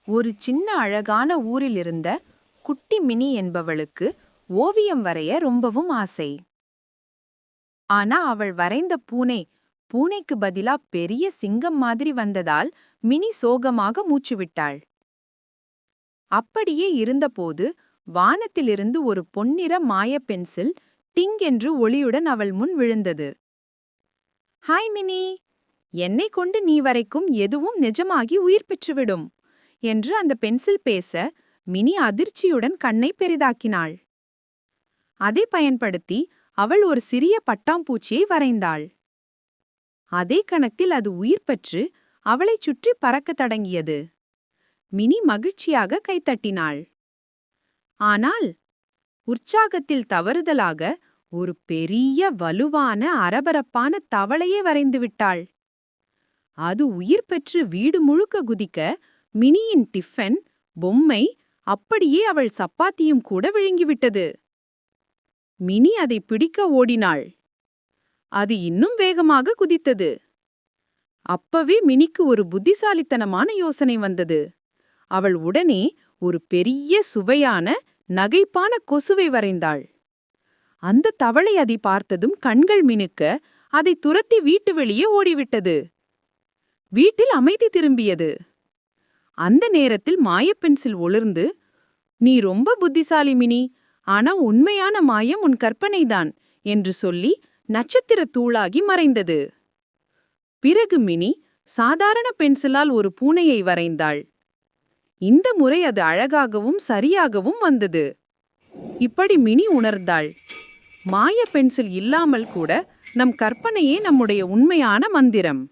ஒரு சின்ன அழகான ஊரில் இருந்த குட்டி மினி என்பவளுக்கு ஓவியம் வரைய ரொம்பவும் ஆசை. ஆனா அவள் வரைந்த பூனைக்கு பதிலா பெரிய சிங்கம் மாதிரி வந்ததால் மினி சோகமாக மூச்சுவிட்டாள். அப்படியே இருந்தபோது வானத்திலிருந்து ஒரு பொன்னிற மாய பென்சில் டிங் என்று ஒளியுடன் அவள் முன் விழுந்தது. ஹாய் மினி, என்னை கொண்டு நீ வரைக்கும் எதுவும் நிஜமாகி உயிர் பெற்றுவிடும் என்று அந்த பென்சில் பேச மினி அதிர்ச்சியுடன் கண்ணை பெரிதாக்கினாள். அதை பயன்படுத்தி அவள் ஒரு சிறிய பட்டாம்பூச்சியை வரைந்தாள். அதே கணத்தில் அது உயிர் பெற்று அவளைச் சுற்றி பறக்கத் தொடங்கியது. மினி மகிழ்ச்சியாக கைத்தட்டினாள். ஆனால் உற்சாகத்தில் தவறுதலாக ஒரு பெரிய வலுவான அரபரப்பான தவளையை வரைந்துவிட்டாள். அது உயிர் பெற்று வீடு முழுக்க குதிக்க மினியின் டிஃபன், பொம்மை, அப்படியே அவள் சப்பாத்தியும் கூட விழுங்கிவிட்டது. மினி அதை பிடிக்க ஓடினாள். அது இன்னும் வேகமாக குதித்தது. அப்பவே மினிக்கு ஒரு புத்திசாலித்தனமான யோசனை வந்தது. அவள் உடனே ஒரு பெரிய சுவையான நகைப்பான கொசுவை வரைந்தாள். அந்த தவளை அதை பார்த்ததும் கண்கள் மினுக்க அதை துரத்தி வீட்டு வெளியே ஓடிவிட்டது. வீட்டில் அமைதி திரும்பியது. அந்த நேரத்தில் மாயப்பென்சில் ஒளிர்ந்து, நீ ரொம்ப புத்திசாலி மினி, ஆனா உண்மையான மாயம் உன் கற்பனைதான் என்று சொல்லி நட்சத்திர தூளாகி மறைந்தது. பிறகு மினி சாதாரண பென்சிலால் ஒரு பூனையை வரைந்தாள். இந்த முறை அது அழகாகவும் சரியாகவும் வந்தது. இப்படி மினி உணர்ந்தாள், மாய பென்சில் இல்லாமல் கூட நம் கற்பனையே நம்முடைய உண்மையான மந்திரம்.